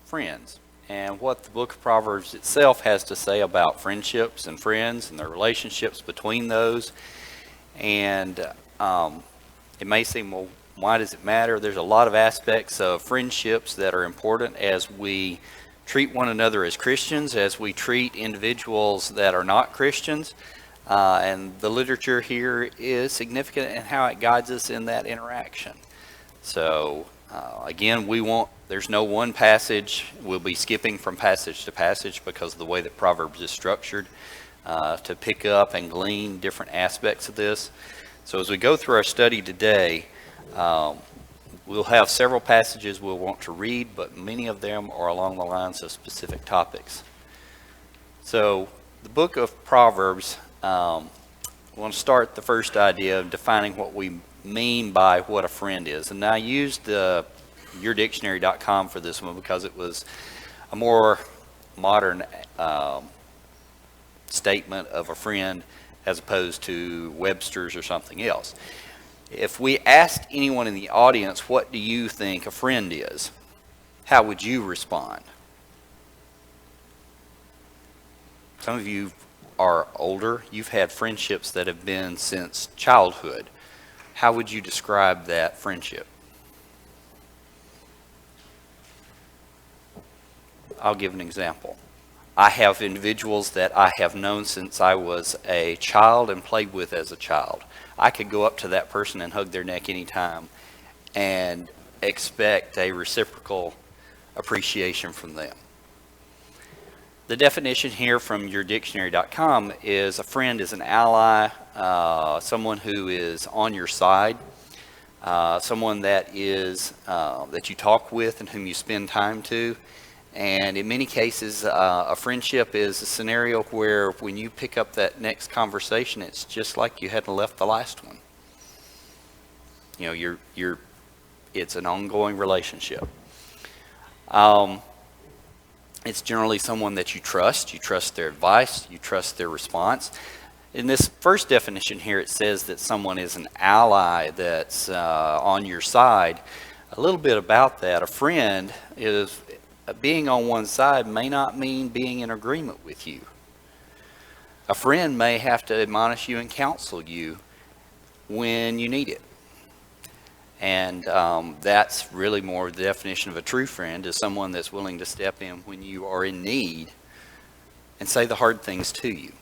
friends and what the book of Proverbs itself has to say about friendships and friends and the relationships between those. And it may seem, well, why does it matter? There's a lot of aspects of friendships that are important as we treat one another as Christians, as we treat individuals that are not Christians. And the literature here is significant in how it guides us in that interaction. So again, there's no one passage. We'll be skipping from passage to passage because of the way that Proverbs is structured to pick up and glean different aspects of this. So as we go through our study today, we'll have several passages we'll want to read, but many of them are along the lines of specific topics. So the book of Proverbs, I want to start the first idea of defining what we mean by what a friend is. And I used yourdictionary.com for this one because it was a more modern statement of a friend as opposed to Webster's or something else. If we asked anyone in the audience, what do you think a friend is? How would you respond? Some of you are older. You've had friendships that have been since childhood. How would you describe that friendship? I'll give an example. I have individuals that I have known since I was a child and played with as a child. I could go up to that person and hug their neck anytime and expect a reciprocal appreciation from them. The definition here from yourdictionary.com is a friend is an ally, someone who is on your side, someone that is that you talk with and whom you spend time to. And in many cases, a friendship is a scenario where when you pick up that next conversation, it's just like you hadn't left the last one. You know, it's an ongoing relationship. It's generally someone that you trust their advice, you trust their response. In this first definition here, it says that someone is an ally that's on your side. A little bit about that, a friend is being on one side may not mean being in agreement with you. A friend may have to admonish you and counsel you when you need it. And that's really more the definition of a true friend, is someone that's willing to step in when you are in need and say the hard things to you.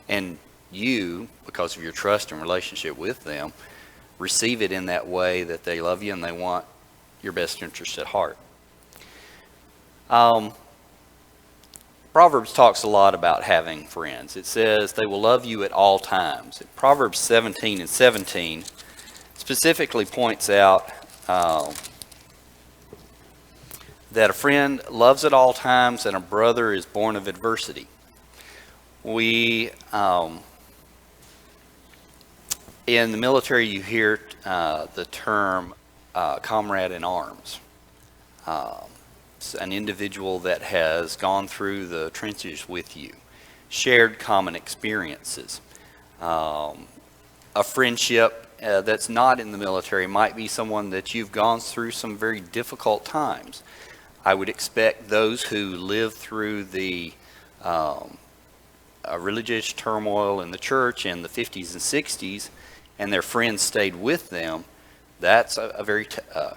And you, because of your trust and relationship with them, receive it in that way that they love you and they want your best interest at heart. Proverbs talks a lot about having friends. It says they will love you at all times. Proverbs 17:17 specifically points out that a friend loves at all times and a brother is born of adversity. We, in the military, you hear the term comrade in arms. An individual that has gone through the trenches with you, shared common experiences. A friendship that's not in the military might be someone that you've gone through some very difficult times. I would expect those who lived through the religious turmoil in the church in the 50s and 60s and their friends stayed with them. That's a very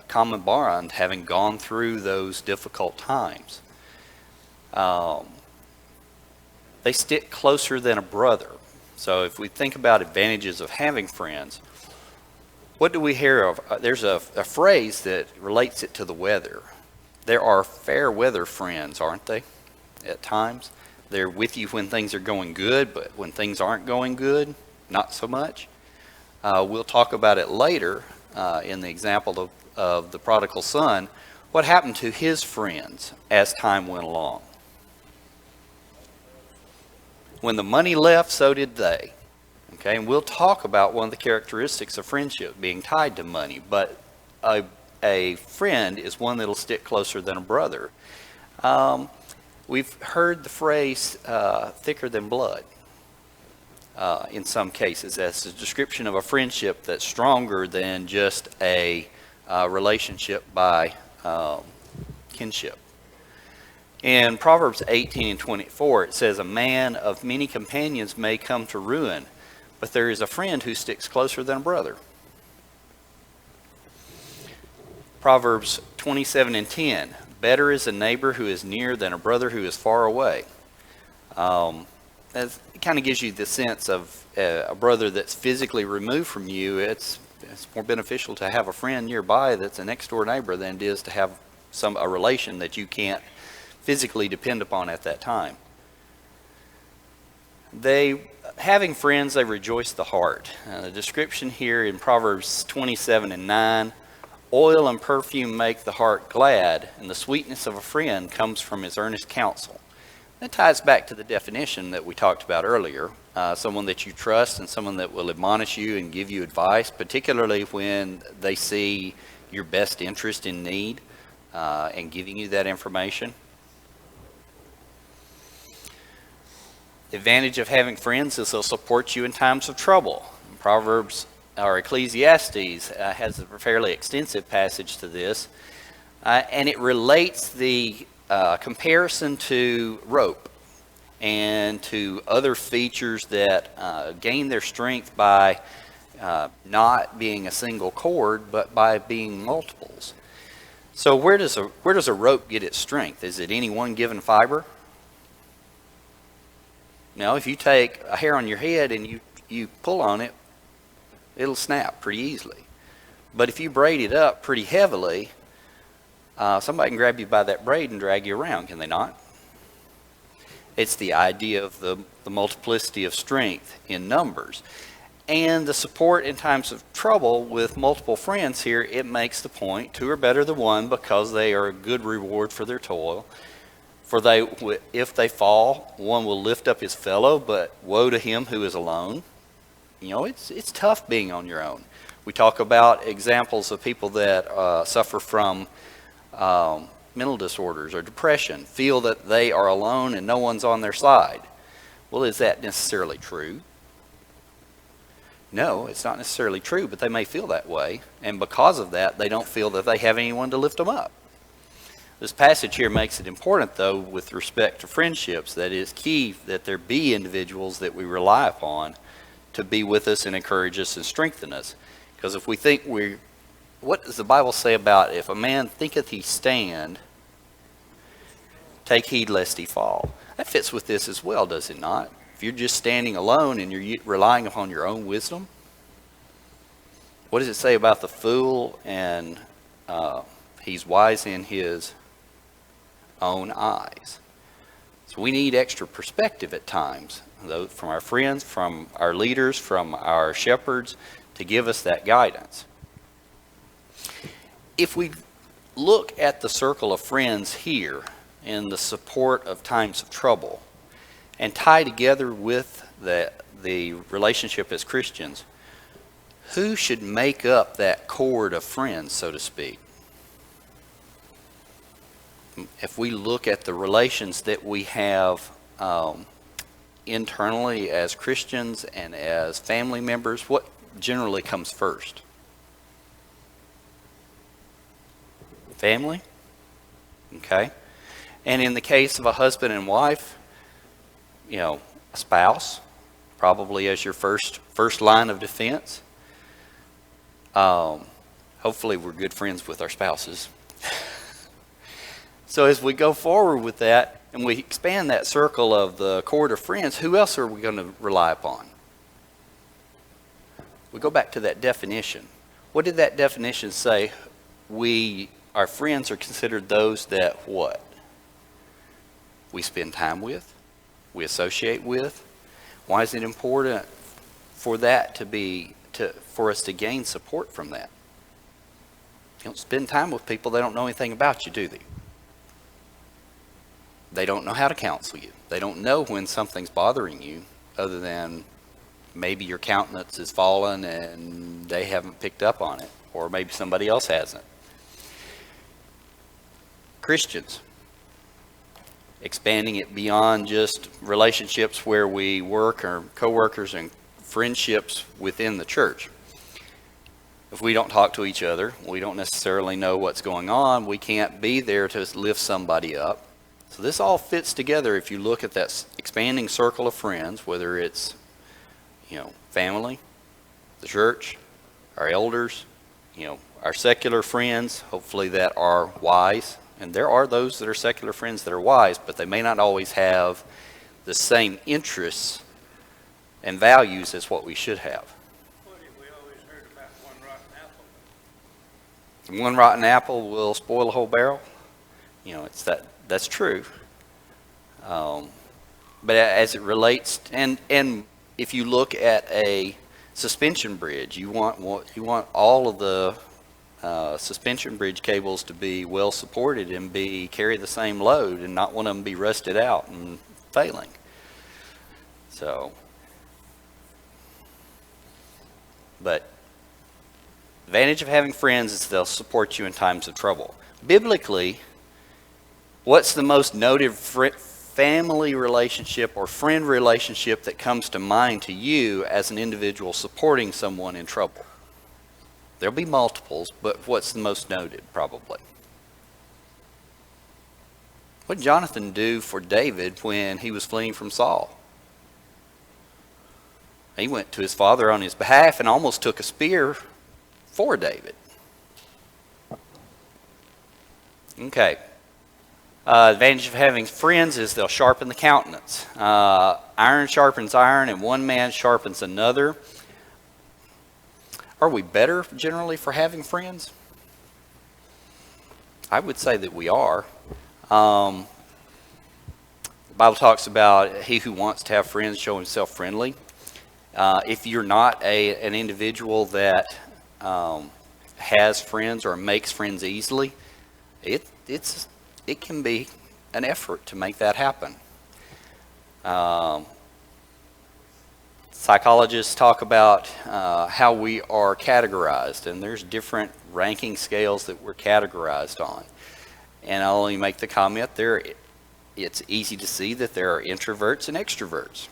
common bond, having gone through those difficult times. They stick closer than a brother. So if we think about advantages of having friends, what do we hear of? There's a phrase that relates it to the weather. There are fair weather friends, aren't they? At times. They're with you when things are going good, but when things aren't going good, not so much. We'll talk about it later in the example of the prodigal son. What happened to his friends as time went along? When the money left, so did they. Okay, and we'll talk about one of the characteristics of friendship being tied to money, but a friend is one that'll stick closer than a brother. We've heard the phrase thicker than blood in some cases as a description of a friendship that's stronger than just a relationship by kinship. In Proverbs 18:24, it says, "A man of many companions may come to ruin, but there is a friend who sticks closer than a brother." Proverbs 27:10, "Better is a neighbor who is near than a brother who is far away." It kind of gives you the sense of a brother that's physically removed from you. It's more beneficial to have a friend nearby that's a next door neighbor than it is to have a relation that you can't physically depend upon at that time. Having friends, they rejoice the heart. The description here in Proverbs 27:9, "Oil and perfume make the heart glad, and the sweetness of a friend comes from his earnest counsel." That ties back to the definition that we talked about earlier. Someone that you trust and someone that will admonish you and give you advice, particularly when they see your best interest in need and giving you that information. The advantage of having friends is they'll support you in times of trouble. Proverbs or Ecclesiastes has a fairly extensive passage to this, and it relates the comparison to rope and to other features that gain their strength by not being a single cord, but by being multiples. So where does a rope get its strength? Is it any one given fiber? No, if you take a hair on your head and you pull on it, it'll snap pretty easily. But if you braid it up pretty heavily, somebody can grab you by that braid and drag you around, can they not? It's the idea of the multiplicity of strength in numbers. And the support in times of trouble with multiple friends here, it makes the point, two are better than one because they are a good reward for their toil. For if they fall, one will lift up his fellow, but woe to him who is alone. You know, it's tough being on your own. We talk about examples of people that suffer from mental disorders or depression, feel that they are alone and no one's on their side. Well, is that necessarily true? No, it's not necessarily true, but they may feel that way, and because of that, they don't feel that they have anyone to lift them up. This passage here makes it important, though, with respect to friendships, that it is key that there be individuals that we rely upon to be with us and encourage us and strengthen us. Because if we think what does the Bible say about if a man thinketh he stand, take heed lest he fall? That fits with this as well, does it not? If you're just standing alone and you're relying upon your own wisdom, what does it say about the fool and he's wise in his own eyes? So we need extra perspective at times, though, from our friends, from our leaders, from our shepherds, to give us that guidance. If we look at the circle of friends here and the support of times of trouble and tie together with the relationship as Christians, who should make up that cord of friends, so to speak? If we look at the relations that we have internally as Christians and as family members, what generally comes first? Family? Okay. And in the case of a husband and wife, you know, a spouse, probably as your first line of defense. Hopefully we're good friends with our spouses. So as we go forward with that and we expand that circle of the cord of friends, who else are we going to rely upon? We go back to that definition. What did that definition say? Our friends are considered those that what? We spend time with, we associate with. Why is it important for that for us to gain support from that? You don't spend time with people, they don't know anything about you, do they? They don't know how to counsel you. They don't know when something's bothering you, other than maybe your countenance is fallen and they haven't picked up on it, or maybe somebody else hasn't. Christians, expanding it beyond just relationships where we work or co-workers and friendships within the church. If we don't talk to each other, we don't necessarily know what's going on, we can't be there to lift somebody up. So this all fits together if you look at that expanding circle of friends, whether it's, family, the church, our elders, our secular friends, hopefully that are wise. And there are those that are secular friends that are wise, but they may not always have the same interests and values as what we should have. What have we always heard about one rotten apple? One rotten apple will spoil a whole barrel. That's true. But as it relates, and if you look at a suspension bridge, you want all of the suspension bridge cables to be well supported and carry the same load, and not one of them be rusted out and failing. So, but the advantage of having friends is they'll support you in times of trouble. Biblically, what's the most noted family relationship or friend relationship that comes to mind to you as an individual supporting someone in trouble? There'll be multiples, but what's the most noted, probably? What did Jonathan do for David when he was fleeing from Saul? He went to his father on his behalf and almost took a spear for David. Okay. Advantage of having friends is they'll sharpen the countenance. Iron sharpens iron, and one man sharpens another. Are we better generally for having friends? I would say that we are. The Bible talks about he who wants to have friends show himself friendly. If you're not an individual that has friends or makes friends easily, it can be an effort to make that happen. Psychologists talk about how we are categorized, and there's different ranking scales that we're categorized on. And I'll only make the comment there, it's easy to see that there are introverts and extroverts.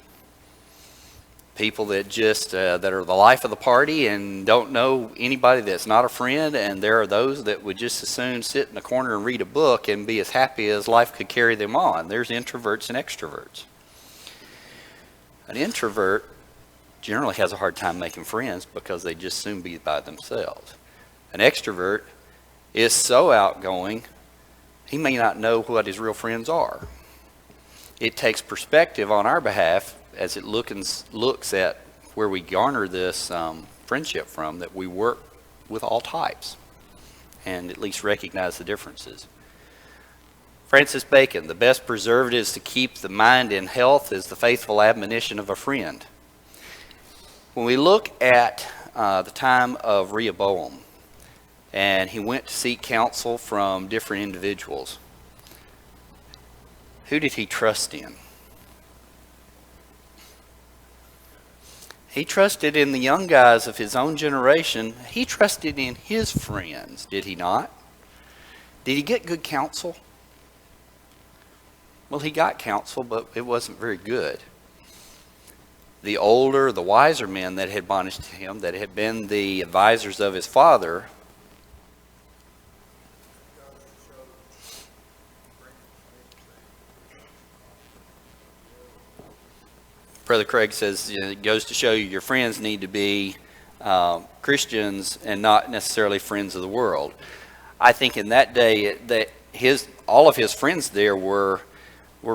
People that just that are the life of the party and don't know anybody that's not a friend, and there are those that would just as soon sit in a corner and read a book and be as happy as life could carry them on. There's introverts and extroverts. An introvert generally has a hard time making friends because they just soon be by themselves. An extrovert is so outgoing, he may not know what his real friends are. It takes perspective on our behalf as it looks at where we garner this friendship from, that we work with all types and at least recognize the differences. Francis Bacon, the best preservatives to keep the mind in health is the faithful admonition of a friend. When we look at the time of Rehoboam, and he went to seek counsel from different individuals, who did he trust in? He trusted in the young guys of his own generation. He trusted in his friends, did he not? Did he get good counsel? Well, he got counsel, but it wasn't very good. The older, the wiser men that had admonished him, that had been the advisors of his father, Brother Craig says, it goes to show you your friends need to be Christians and not necessarily friends of the world. I think in that day, all of his friends there were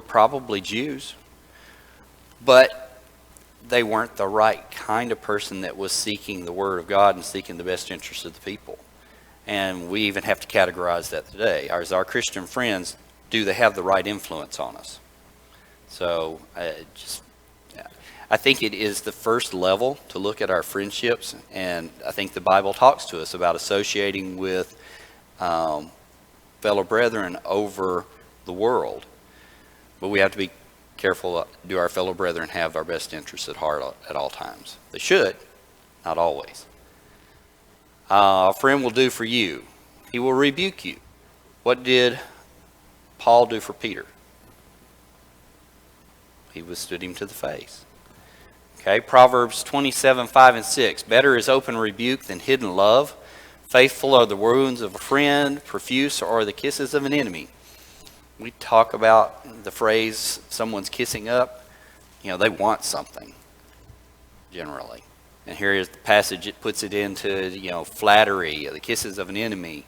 probably Jews, but they weren't the right kind of person that was seeking the Word of God and seeking the best interests of the people. And we even have to categorize that today. As our Christian friends, do they have the right influence on us? So I think it is the first level to look at our friendships, and I think the Bible talks to us about associating with fellow brethren over the world. But we have to be careful. Do our fellow brethren have our best interests at heart at all times? They should, not always. A friend will do for you. He will rebuke you. What did Paul do for Peter? He withstood him to the face. Okay, Proverbs 27:5 and 6. Better is open rebuke than hidden love. Faithful are the wounds of a friend, profuse are the kisses of an enemy. We talk about the phrase, someone's kissing up. They want something, generally. And here is the passage, it puts it into, flattery, the kisses of an enemy,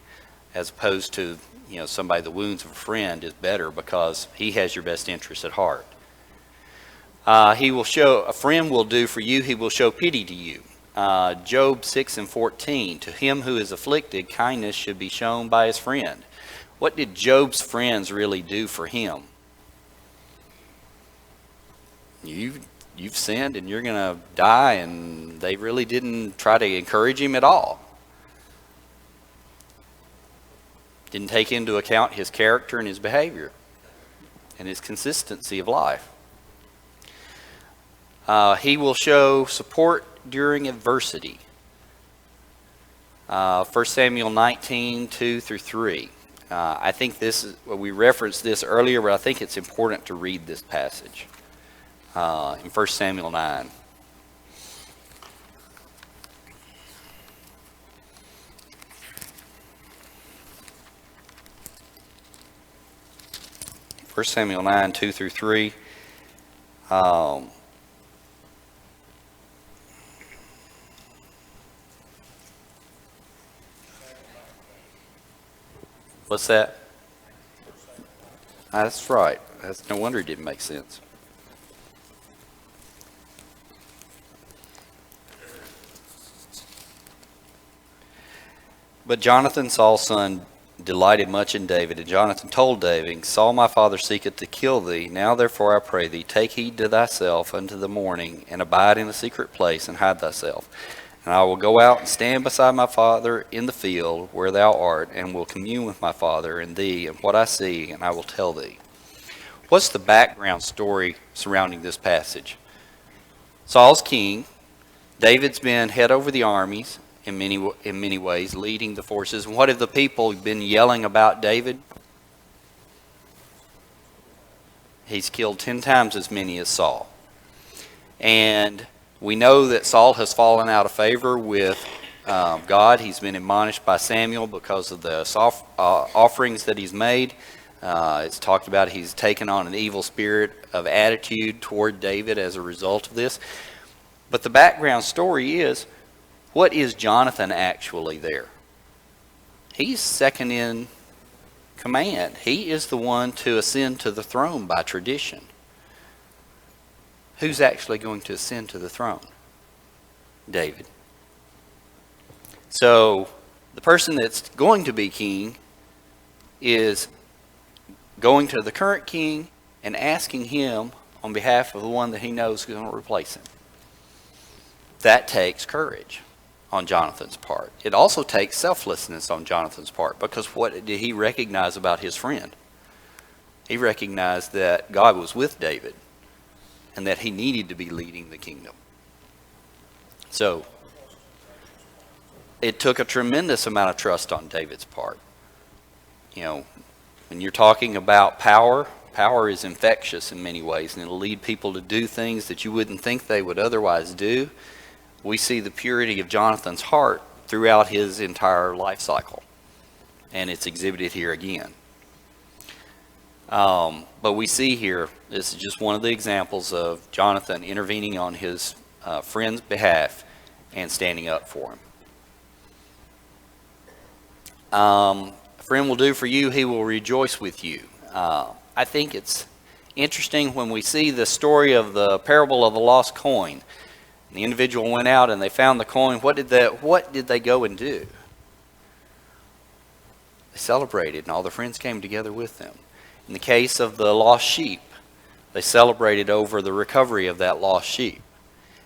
as opposed to, somebody, the wounds of a friend is better because he has your best interest at heart. A friend will do for you, he will show pity to you. Job 6:14, to him who is afflicted, kindness should be shown by his friend. What did Job's friends really do for him? You've sinned and you're going to die, and they really didn't try to encourage him at all. Didn't take into account his character and his behavior and his consistency of life. He will show support during adversity. 1 Samuel 19:2-3. I think we referenced this earlier, but I think it's important to read this passage in 1 Samuel 9. First Samuel 9:2-3. What's that? That's right. That's no wonder it didn't make sense. But Jonathan, Saul's son, delighted much in David. And Jonathan told David, Saul my father seeketh to kill thee. Now therefore I pray thee, take heed to thyself unto the morning, and abide in a secret place, and hide thyself. And I will go out and stand beside my father in the field where thou art, and will commune with my father and thee, and what I see, and I will tell thee. What's the background story surrounding this passage? Saul's king. David's been head over the armies in many ways, leading the forces. And what have the people been yelling about David? He's killed 10 times as many as Saul. And we know that Saul has fallen out of favor with God. He's been admonished by Samuel because of the offerings that he's made. It's talked about he's taken on an evil spirit of attitude toward David as a result of this. But the background story is, what is Jonathan actually there? He's second in command. He is the one to ascend to the throne by tradition. Who's actually going to ascend to the throne? David. So the person that's going to be king is going to the current king and asking him on behalf of the one that he knows is going to replace him. That takes courage on Jonathan's part. It also takes selflessness on Jonathan's part, because what did he recognize about his friend? He recognized that God was with David and that he needed to be leading the kingdom. So it took a tremendous amount of trust on David's part. When you're talking about power, power is infectious in many ways, and it'll lead people to do things that you wouldn't think they would otherwise do. We see the purity of Jonathan's heart throughout his entire life cycle, and it's exhibited here again. But we see here, this is just one of the examples of Jonathan intervening on his friend's behalf and standing up for him. A friend will do for you, he will rejoice with you. I think it's interesting when we see the story of the parable of the lost coin. The individual went out and they found the coin. What did they go and do? They celebrated, and all their friends came together with them. In the case of the lost sheep, they celebrated over the recovery of that lost sheep.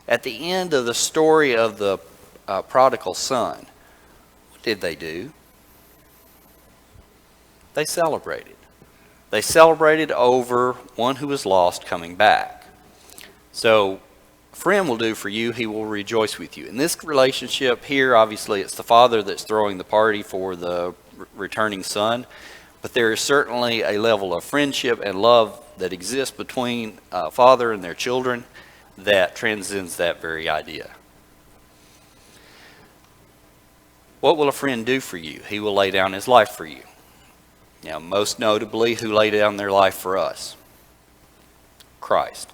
At the end of the story of the prodigal son, what did they do? They celebrated. They celebrated over one who was lost coming back. So, a friend will do for you, he will rejoice with you. In this relationship here, obviously it's the father that's throwing the party for the returning son, but there is certainly a level of friendship and love that exists between a father and their children that transcends that very idea. What will a friend do for you? He will lay down his life for you. Now, most notably, who laid down their life for us? Christ.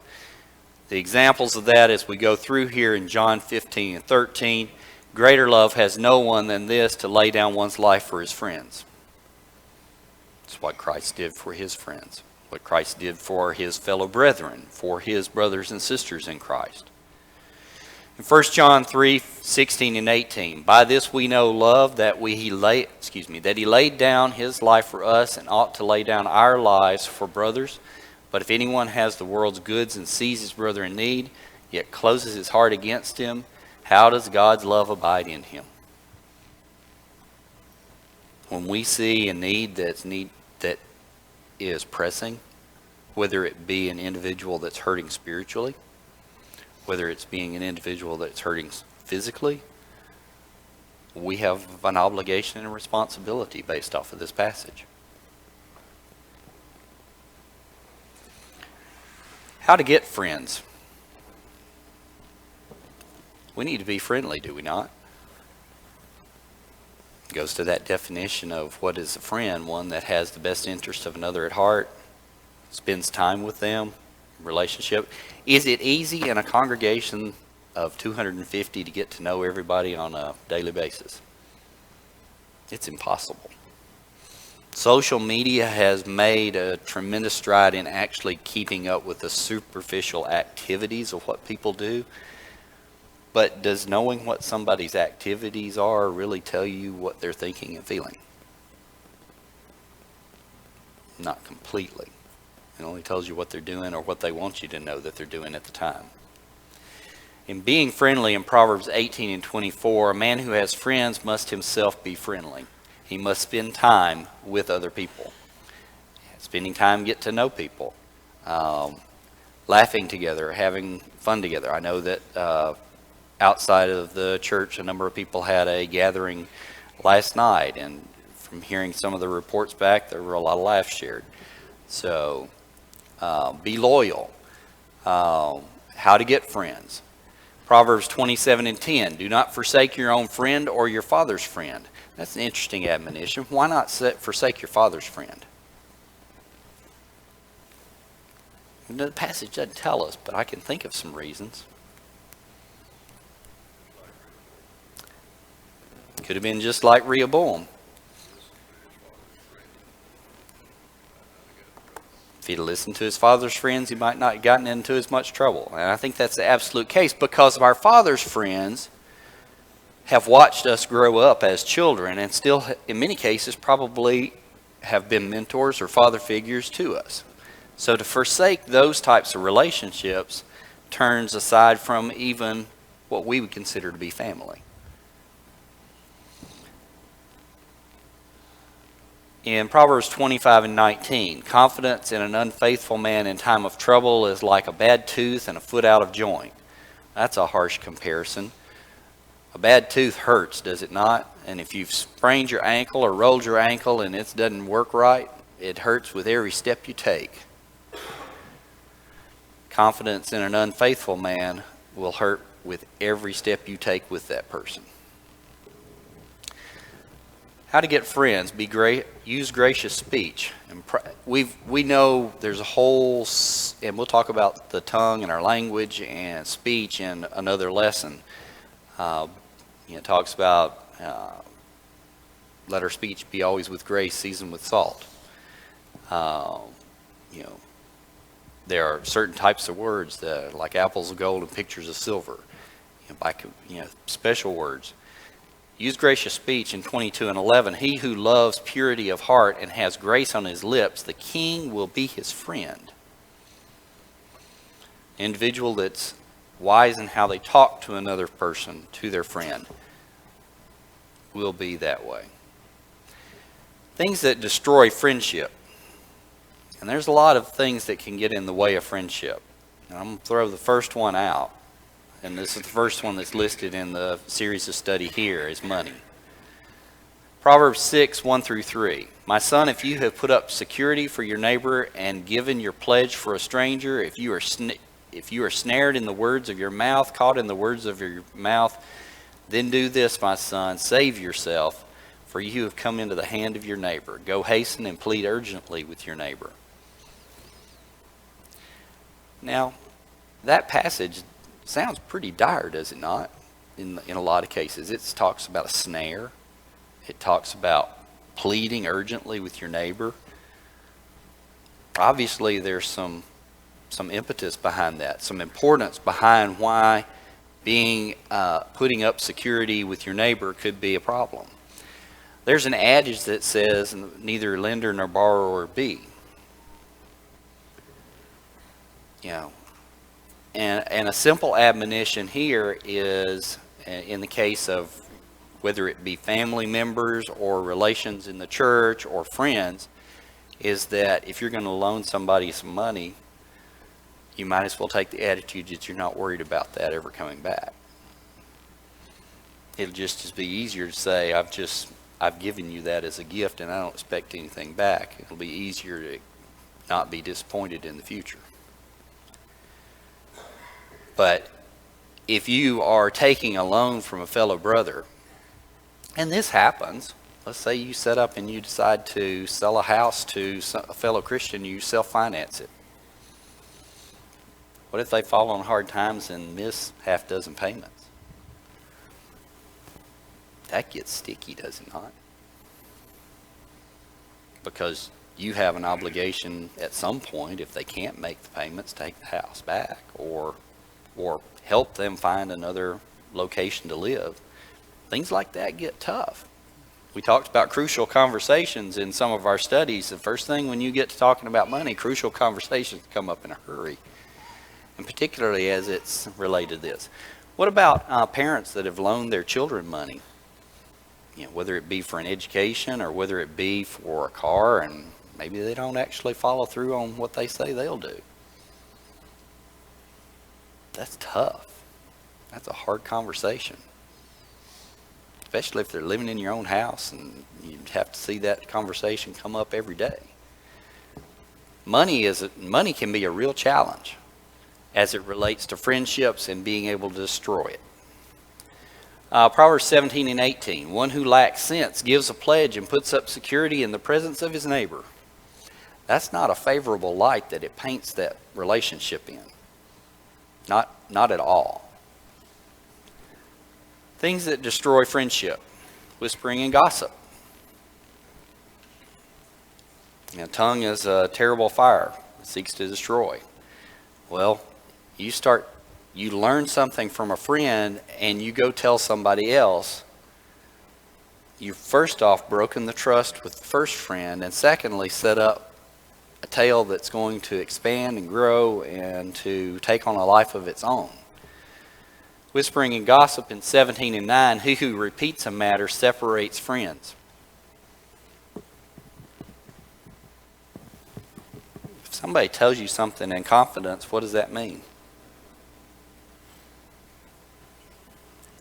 The examples of that as we go through here in John 15 and 13, greater love has no one than this, to lay down one's life for his friends. It's what Christ did for his friends, what Christ did for his fellow brethren, for his brothers and sisters in Christ. In 1 John 3:16 and 18, by this we know love, that he laid down his life for us, and ought to lay down our lives for brothers. But if anyone has the world's goods and sees his brother in need, yet closes his heart against him, how does God's love abide in him? When we see a need that is pressing, whether it be an individual that's hurting spiritually, whether it's being an individual that's hurting physically, we have an obligation and a responsibility based off of this passage. How to get friends. We need to be friendly, do we not? It goes to that definition of what is a friend, one that has the best interest of another at heart, spends time with them, relationship. Is it easy in a congregation of 250 to get to know everybody on a daily basis? It's impossible. Social media has made a tremendous stride in actually keeping up with the superficial activities of what people do. But does knowing what somebody's activities are really tell you what they're thinking and feeling? Not completely. It only tells you what they're doing or what they want you to know that they're doing at the time. In being friendly, in Proverbs 18 and 24, a man who has friends must himself be friendly. He must spend time with other people. Spending time, get to know people. Laughing together, having fun together. I know that outside of the church, a number of people had a gathering last night, and from hearing some of the reports back, there were a lot of laughs shared. So, be loyal. How to get friends. Proverbs 27 and 10, do not forsake your own friend or your father's friend. That's an interesting admonition. Why not forsake your father's friend? The passage doesn't tell us, but I can think of some reasons. Could have been just like Rehoboam. If he'd listened to his father's friends, he might not have gotten into as much trouble. And I think that's the absolute case, because our father's friends have watched us grow up as children, and still, in many cases, probably have been mentors or father figures to us. So to forsake those types of relationships turns aside from even what we would consider to be family. In Proverbs 25 and 19, confidence in an unfaithful man in time of trouble is like a bad tooth and a foot out of joint. That's a harsh comparison. A bad tooth hurts, does it not? And if you've sprained your ankle or rolled your ankle and it doesn't work right, it hurts with every step you take. Confidence in an unfaithful man will hurt with every step you take with that person. How to get friends. Be great. Use gracious speech. And we know there's a whole, and we'll talk about the tongue and our language and speech in another lesson. It talks about let our speech be always with grace, seasoned with salt. There are certain types of words that, like apples of gold and pictures of silver. Special words. Use gracious speech in 22 and 11. He who loves purity of heart and has grace on his lips, the king will be his friend. An individual that's wise in how they talk to another person, to their friend, will be that way. Things that destroy friendship. And there's a lot of things that can get in the way of friendship. And I'm going to throw the first one out. And this is the first one that's listed in the series of study here, is money. Proverbs 6, 1 through 3. My son, if you have put up security for your neighbor and given your pledge for a stranger, if you are if you are snared in the words of your mouth, caught in the words of your mouth, then do this, my son, save yourself, for you have come into the hand of your neighbor. Go hasten and plead urgently with your neighbor. Now, that passage sounds pretty dire, does it not? In a lot of cases, it talks about a snare. It talks about pleading urgently with your neighbor. Obviously, there's some impetus behind that, some importance behind why putting up security with your neighbor could be a problem. There's an adage that says, neither lender nor borrower be. And a simple admonition here is, in the case of whether it be family members or relations in the church or friends, is that if you're going to loan somebody some money, you might as well take the attitude that you're not worried about that ever coming back. It'll just be easier to say, I've given you that as a gift and I don't expect anything back. It'll be easier to not be disappointed in the future. But if you are taking a loan from a fellow brother, and this happens, let's say you set up and you decide to sell a house to a fellow Christian, you self-finance it. What if they fall on hard times and miss half dozen payments? That gets sticky, does it not? Because you have an obligation at some point, if they can't make the payments, take the house back or help them find another location to live. Things like that get tough. We talked about crucial conversations in some of our studies. The first thing when you get to talking about money, crucial conversations come up in a hurry, and particularly as it's related to this. What about parents that have loaned their children money? Whether it be for an education or whether it be for a car, and maybe they don't actually follow through on what they say they'll do. That's tough. That's a hard conversation. Especially if they're living in your own house and you have to see that conversation come up every day. Money can be a real challenge as it relates to friendships and being able to destroy it. Proverbs 17:18, one who lacks sense gives a pledge and puts up security in the presence of his neighbor. That's not a favorable light that it paints that relationship in. Not at all. Things that destroy friendship: whispering and gossip. Tongue is a terrible fire. It seeks to destroy. Well, you learn something from a friend and you go tell somebody else. You've first off broken the trust with the first friend, and secondly set up a tale that's going to expand and grow and to take on a life of its own. Whispering and gossip in 17:9, he who repeats a matter separates friends. If somebody tells you something in confidence, what does that mean?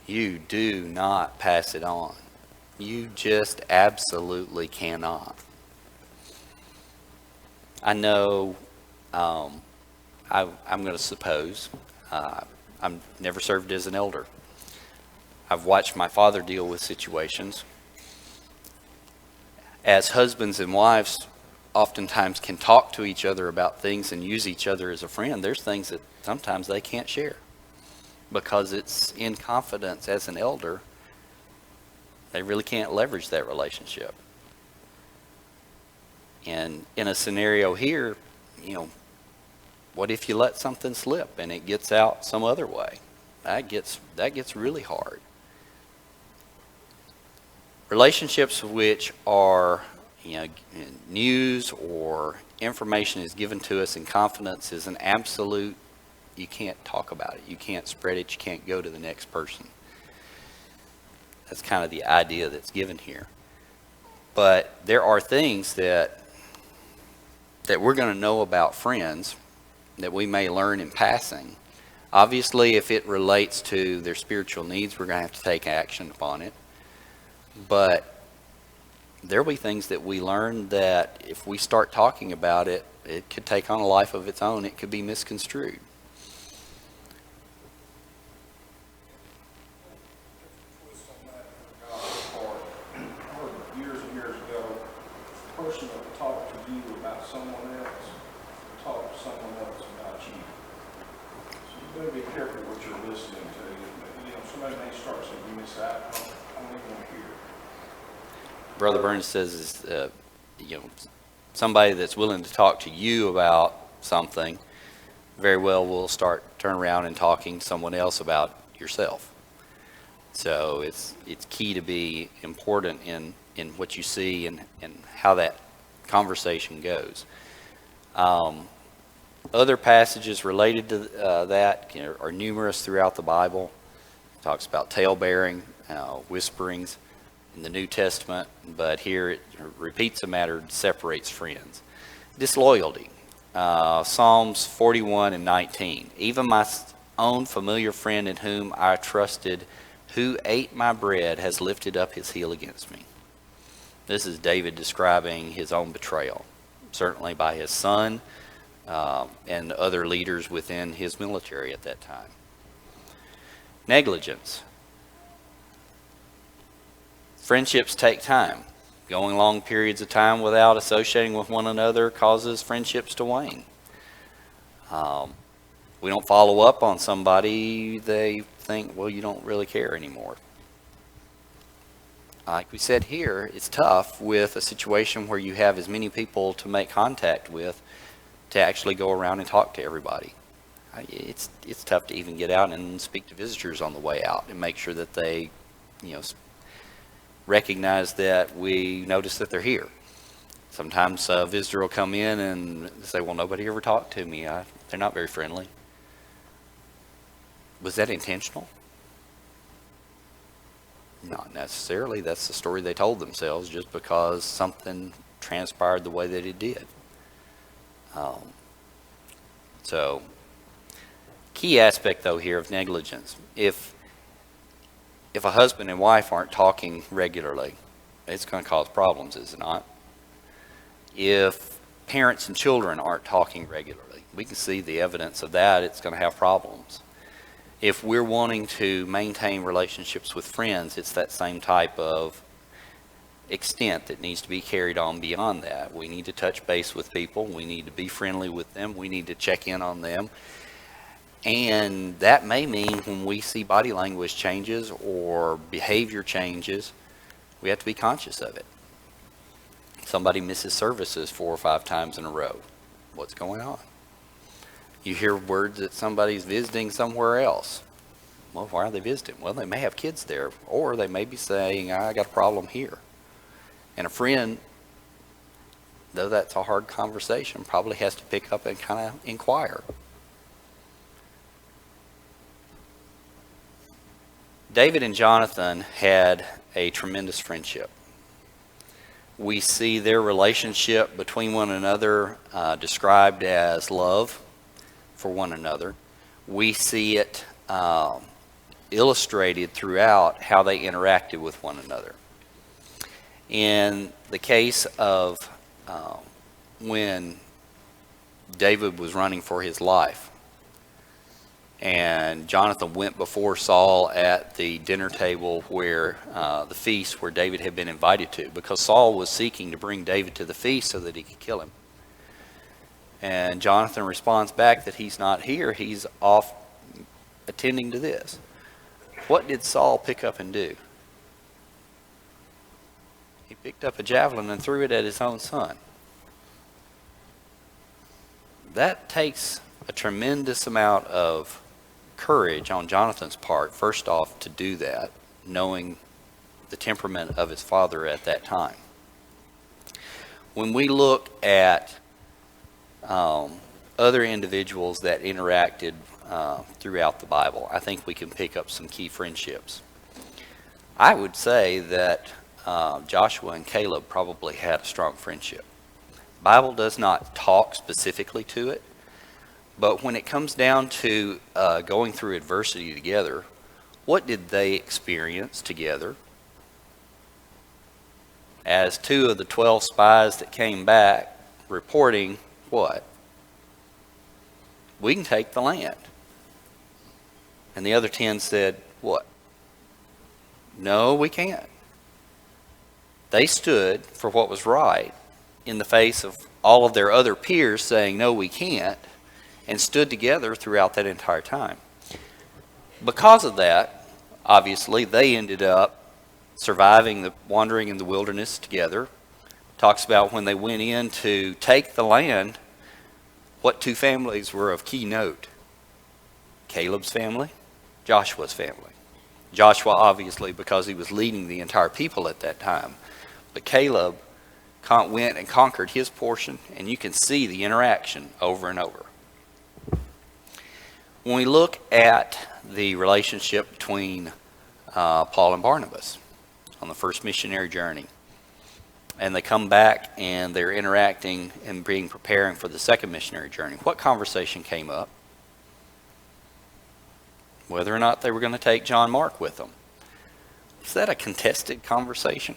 You do not pass it on. You just absolutely cannot. I know, I'm going to suppose, I've never served as an elder. I've watched my father deal with situations. As husbands and wives oftentimes can talk to each other about things and use each other as a friend, there's things that sometimes they can't share because it's in confidence. As an elder, they really can't leverage that relationship. And in a scenario here, what if you let something slip and it gets out some other way? That gets really hard. Relationships which are, news or information is given to us in confidence is an absolute, you can't talk about it. You can't spread it. You can't go to the next person. That's kind of the idea that's given here. But there are things that we're going to know about friends that we may learn in passing. Obviously, if it relates to their spiritual needs, we're going to have to take action upon it. But there'll be things that we learn that if we start talking about it, it could take on a life of its own. It could be misconstrued. gotta be careful what you're listening to. You know, somebody may start saying, "You miss that." I don't even want to hear it. Brother Burns says is, somebody that's willing to talk to you about something very well will turn around and talking to someone else about yourself. So it's key to be important in what you see and how that conversation goes. Other passages related to that are numerous throughout the Bible. It talks about tale-bearing, whisperings in the New Testament, but here it repeats a matter, separates friends. Disloyalty. Psalms 41 and 19. Even my own familiar friend in whom I trusted, who ate my bread, has lifted up his heel against me. This is David describing his own betrayal, certainly by his son and other leaders within his military at that time. Negligence. Friendships take time. Going long periods of time without associating with one another causes friendships to wane. We don't follow up on somebody, they think, well, you don't really care anymore. Like we said here, it's tough with a situation where you have as many people to make contact with to actually go around and talk to everybody. It's tough to even get out and speak to visitors on the way out and make sure that they, recognize that we notice that they're here. Sometimes a visitor will come in and say, well, nobody ever talked to me. They're not very friendly. Was that intentional? Not necessarily. That's the story they told themselves just because something transpired the way that it did. So, key aspect though here of negligence. If a husband and wife aren't talking regularly, it's going to cause problems, is it not? If parents and children aren't talking regularly, we can see the evidence of that, it's going to have problems. If we're wanting to maintain relationships with friends, it's that same type of extent that needs to be carried on beyond that. We need to touch base with people. We need to be friendly with them. We need to check in on them. And that may mean when we see body language changes or behavior changes, we have to be conscious of it. Somebody misses services 4 or 5 times in a row. What's going on? You hear words that somebody's visiting somewhere else. Well, why are they visiting? Well, they may have kids there, or they may be saying, I got a problem here. And a friend, though that's a hard conversation, probably has to pick up and kind of inquire. David and Jonathan had a tremendous friendship. We see their relationship between one another described as love for one another. We see it illustrated throughout how they interacted with one another. In the case of when David was running for his life, and Jonathan went before Saul at the dinner table where the feast where David had been invited to, because Saul was seeking to bring David to the feast so that he could kill him. And Jonathan responds back that he's not here, he's off attending to this. What did Saul pick up and do? He picked up a javelin and threw it at his own son. That takes a tremendous amount of courage on Jonathan's part, first off, to do that, knowing the temperament of his father at that time. When we look at other individuals that interacted throughout the Bible, I think we can pick up some key friendships. I would say that Joshua and Caleb probably had a strong friendship. The Bible does not talk specifically to it, but when it comes down to going through adversity together, what did they experience together? As 2 of the 12 spies that came back reporting what? We can take the land. And the other 10 said, what? No, we can't. They stood for what was right in the face of all of their other peers saying, no, we can't, and stood together throughout that entire time. Because of that, obviously, they ended up surviving the wandering in the wilderness together. Talks about when they went in to take the land, what two families were of key note? Caleb's family, Joshua's family. Joshua, obviously, because he was leading the entire people at that time. But Caleb went and conquered his portion, and you can see the interaction over and over. When we look at the relationship between Paul and Barnabas on the first missionary journey, and they come back and they're interacting and preparing for the second missionary journey, what conversation came up? Whether or not they were going to take John Mark with them. Was that a contested conversation?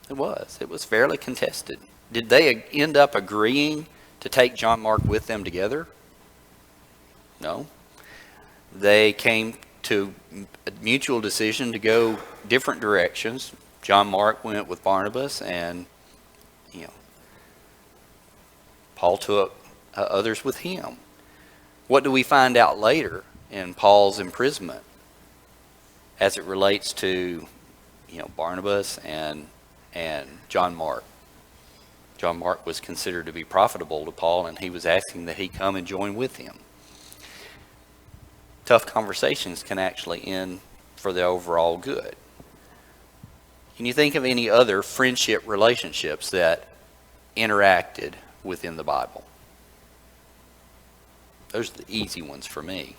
It was. It was fairly contested. Did they end up agreeing to take John Mark with them together? No. They came to a mutual decision to go different directions. John Mark went with Barnabas, and Paul took others with him. What do we find out later in Paul's imprisonment as it relates to Barnabas and John Mark? John Mark was considered to be profitable to Paul, and he was asking that he come and join with him. Tough conversations can actually end for the overall good. Can you think of any other friendship relationships that interacted within the Bible? Those are the easy ones for me.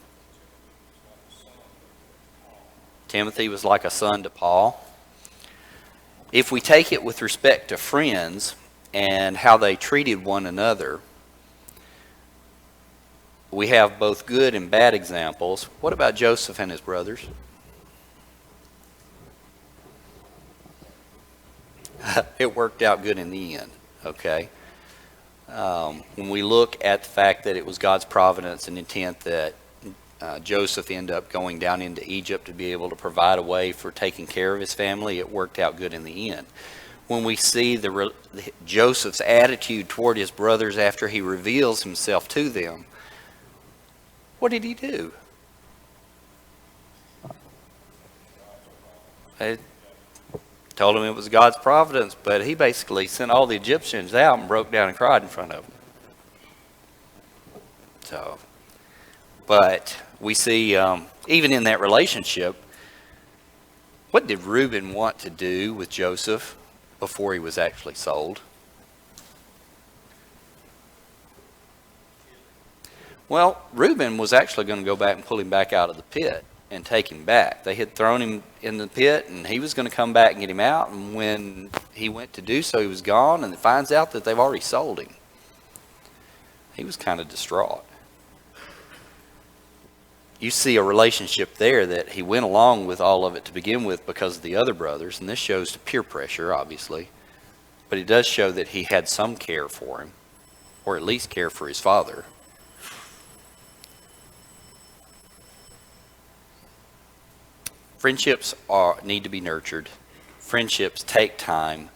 Timothy was like a son to Paul. If we take it with respect to friends and how they treated one another, we have both good and bad examples. What about Joseph and his brothers? It worked out good in the end, okay? When we look at the fact that it was God's providence and intent that Joseph ended up going down into Egypt to be able to provide a way for taking care of his family, it worked out good in the end. When we see Joseph's attitude toward his brothers after he reveals himself to them, what did he do? They told him it was God's providence, but he basically sent all the Egyptians out and broke down and cried in front of them. But we see, even in that relationship, what did Reuben want to do with Joseph before he was actually sold? Well, Reuben was actually going to go back and pull him back out of the pit and take him back. They had thrown him in the pit, and he was going to come back and get him out, and when he went to do so, he was gone, and he finds out that they've already sold him. He was kind of distraught. You see a relationship there that he went along with all of it to begin with because of the other brothers, and this shows peer pressure, obviously, but it does show that he had some care for him, or at least care for his father. Friendships need to be nurtured. Friendships take time.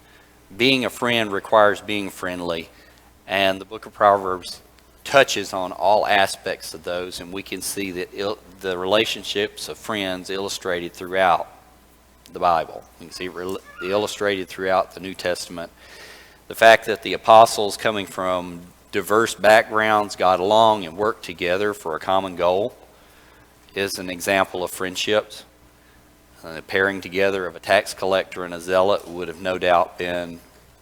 Being a friend requires being friendly. And the book of Proverbs touches on all aspects of those. And we can see that the relationships of friends illustrated throughout the Bible. You can see it illustrated throughout the New Testament. The fact that the apostles coming from diverse backgrounds got along and worked together for a common goal is an example of friendships. The pairing together of a tax collector and a zealot would have no doubt been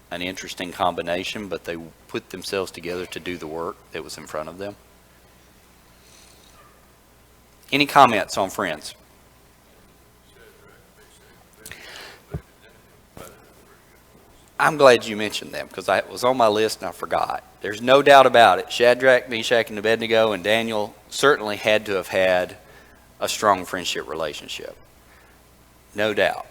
an interesting combination, but they put themselves together to do the work that was in front of them. Any comments on friends? I'm glad you mentioned them because it was on my list and I forgot. There's no doubt about it. Shadrach, Meshach, and Abednego and Daniel certainly had to have had a strong friendship relationship. No doubt.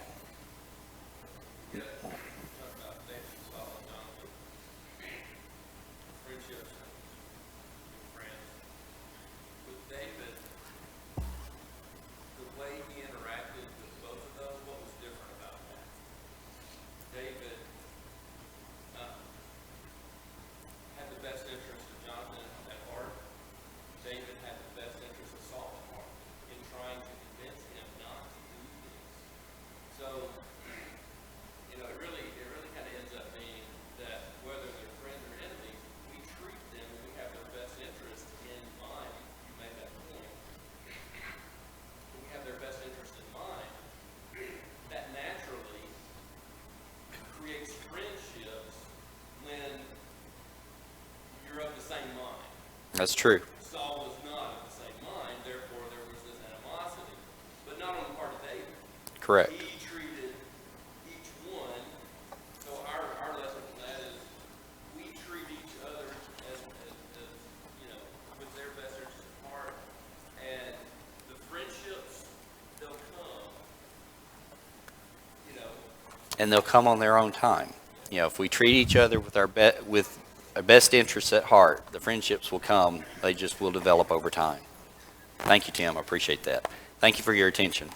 David had the best interest of Saul at heart in That's true. Saul was not of the same mind, therefore there was this animosity, but not on the part of David. Correct. He treated each one, so our lesson from that is we treat each other as you know, with their best interests at heart, and the friendships, they'll come, you know. And they'll come on their own time. You know, if we treat each other with our best interests at heart, the friendships will come. They just will develop over time. Thank you, Tim. I appreciate that. Thank you for your attention.